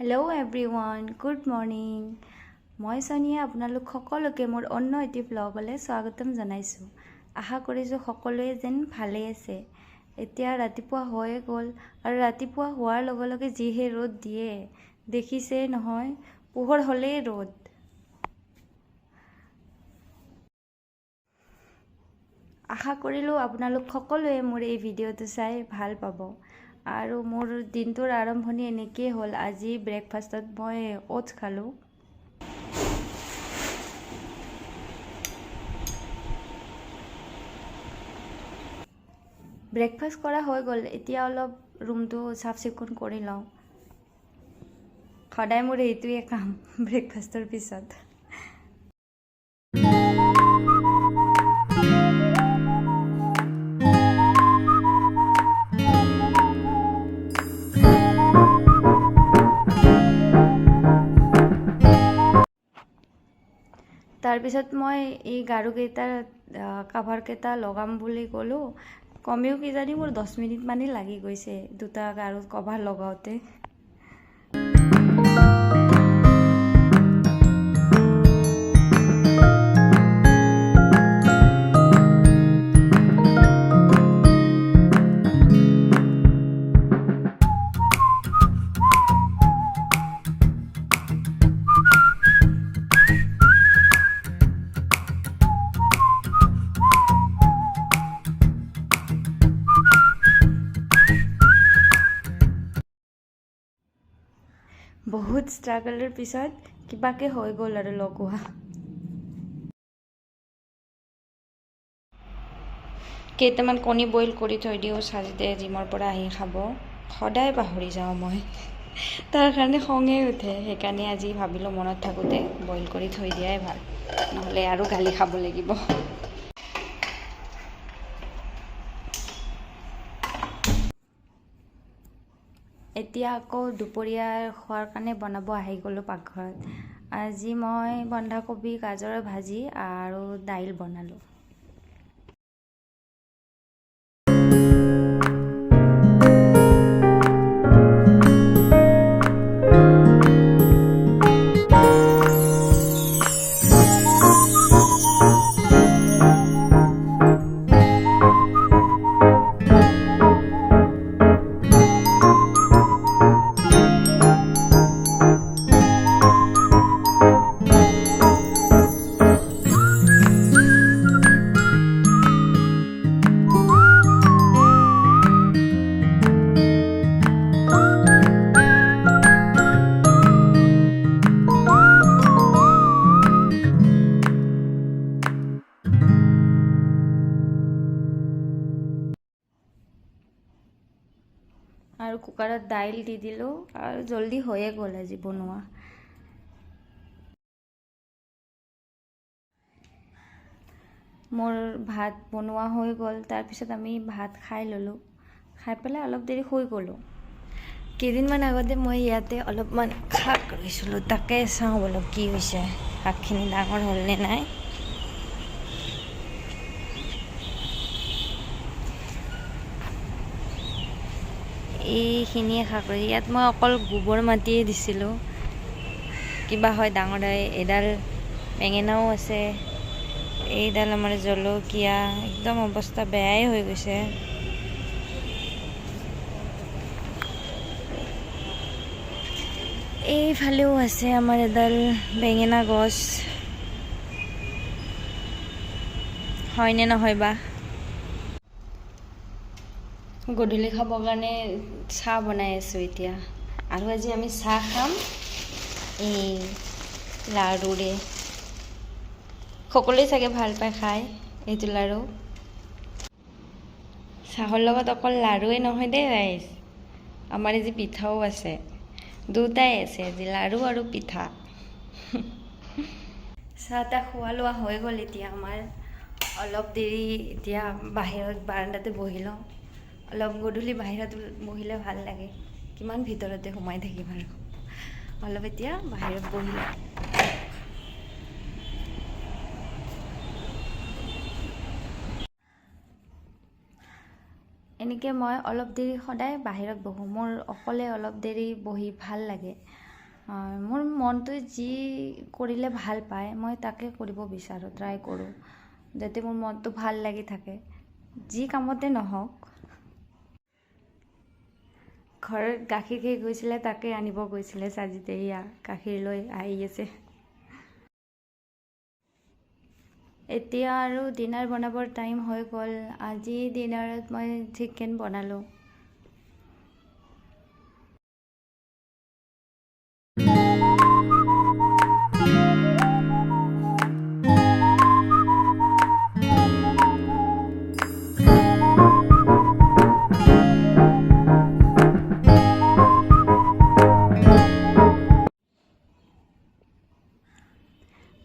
Hello' everyone, good morning. মই সোনিয়া আপোনালোক সকলোকে মোৰ অন্য এটি ব্লগলৈ স্বাগতম জনাইছোঁ। আশা কৰিছোঁ সকলোৱে যেন ভালেই আছে। এতিয়া ৰাতিপুৱা হৈয়ে গ'ল আৰু ৰাতিপুৱা হোৱাৰ লগে লগে যিহে ৰ'দ দিয়ে দেখিছে নহয়, পোহৰ হ'লেই ৰ'দ। আশা কৰিলোঁ আপোনালোক সকলোৱে মোৰ এই ভিডিঅ'টো চাই ভাল পাব। আৰু মোৰ দিনটোৰ আৰম্ভণি এনেকেই হ'ল। আজি ব্ৰেকফাষ্টত মই ওটছ খালোঁ। ব্ৰেকফাষ্ট কৰা হৈ গ'ল। এতিয়া অলপ ৰুমটো চাফ চিকুণ কৰি লওঁ। সদায় মোৰ এইটোৱে কাম ব্ৰেকফাষ্টৰ পিছত। তাৰপিছত মই এই গাৰুকেইটাৰ কাভাৰকেইটা লগাম বুলি ক'লোঁ। কমেও কিজানি মোৰ 10 মিনিট মানেই লাগি গৈছে দুটা গাৰুত কভাৰ লগাওঁতে। বহুত ষ্ট্ৰাগলৰ পিছত কিবাকে হৈ গ'ল আৰু লগোৱা। কেইটামান কণী বইল কৰি থৈ দিওঁ, চাৰিতে জিমৰ পৰা আহি খাব। সদায় পাহৰি যাওঁ মই, তাৰ কাৰণে খঙে উঠে। সেইকাৰণে আজি ভাবিলোঁ মনত থাকোঁতে বইল কৰি থৈ দিয়াই ভাল, নহ'লে আৰু গালি খাব লাগিব। এতিয়া আকৌ দুপৰীয়া খোৱাৰ কাৰণে বনাব আহি গ'লোঁ পাকঘৰত। আজি মই বন্ধাকবি গাজৰৰ ভাজি আৰু দাইল বনালোঁ। আৰু কুকাৰত দাইল দি দিলোঁ আৰু জল্দি হৈয়ে গ'ল আজি বনোৱা। মোৰ ভাত বনোৱা হৈ গ'ল। তাৰপিছত আমি ভাত খাই ল'লোঁ। খাই পেলাই অলপ দেৰি শুই গ'লোঁ। কেইদিনমান আগতে মই ইয়াতে অলপমান শাক ৰুইছিলোঁ, তাকে চাওঁ বোলো কি হৈছে, শাকখিনি ডাঙৰ হ'লনে নাই। এইখিনিয়ে শাক ৰুই, ইয়াত মই অকল গোবৰ মাটিয়ে দিছিলোঁ। কিবা হয় ডাঙৰ হয়। এডাল বেঙেনাও আছে, এইডাল আমাৰ জলকীয়া, একদম অৱস্থা বেয়াই হৈ গৈছে। এইফালেও আছে আমাৰ এডাল বেঙেনা গছ, হয়নে নহয় বা। গধূলি খাবৰ কাৰণে চাহ বনাই আছোঁ এতিয়া। আৰু আজি আমি চাহ খাম এই লাৰুৰে। সকলোৱে চাগে ভাল পায় খাই এইটো লাৰু। চাহৰ লগত অকল লাৰুৱে নহয় দেই ৰাইজ, আমাৰ আজি পিঠাও আছে। দুটাই আছে আজি, লাৰু আৰু পিঠা। চাহ তাহ খোৱা লোৱা হৈ গ'ল। এতিয়া আমাৰ অলপ দেৰি এতিয়া বাহিৰত বাৰাণ্ডাতে বহি লওঁ। অলপ গধূলি বাহিৰত বহিলে ভাল লাগে, কিমান ভিতৰতে সোমাই থাকিম আৰু। অলপ এতিয়া বাহিৰত বহি লওঁ। এনেকৈ মই অলপ দেৰি সদায় বাহিৰত বহোঁ। মোৰ অকলে অলপ দেৰি বহি ভাল লাগে। মোৰ মনটোৱে যি কৰিলে ভাল পায় মই তাকে কৰিব বিচাৰোঁ, ট্ৰাই কৰোঁ যাতে মোৰ মনটো ভাল লাগি থাকে, যি কামতে নহওক। ঘৰত গাখীৰ শেষ গৈছিলে, তাকে আনিব গৈছিলে চাজিতে, এয়া গাখীৰ লৈ আহি আছে। এতিয়া আৰু ডিনাৰ বনাবৰ টাইম হৈ গ'ল। আজি ডিনাৰত মই চিকেন বনালোঁ।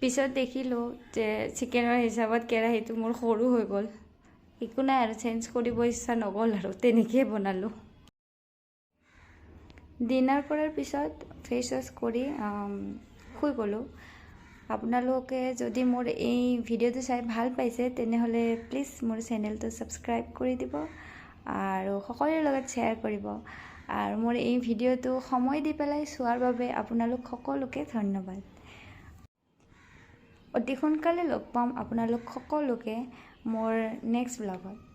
পিছত দেখিলোঁ যে চিকেনৰ হিচাপত কেৰাহীটো মোৰ সৰু হৈ গ'ল। একো নাই আৰু, চেঞ্জ কৰিব ইচ্ছা নগ'ল আৰু তেনেকৈয়ে বনালোঁ। ডিনাৰ কৰাৰ পিছত ফেচ ৱাছ কৰি শুই গ'লোঁ। আপোনালোকে যদি মোৰ এই ভিডিঅ'টো চাই ভাল পাইছে তেনেহ'লে প্লিজ মোৰ চেনেলটো ছাবস্ক্ৰাইব কৰি দিব আৰু সকলোৰে লগত শ্বেয়াৰ কৰিব। আৰু মোৰ এই ভিডিঅ'টো সময় দি পেলাই চোৱাৰ বাবে আপোনালোক সকলোকে ধন্যবাদ। অতি সোনকালে লগ পাম আপোনালোক সকলোকে মোৰ নেক্সট ব্লগত।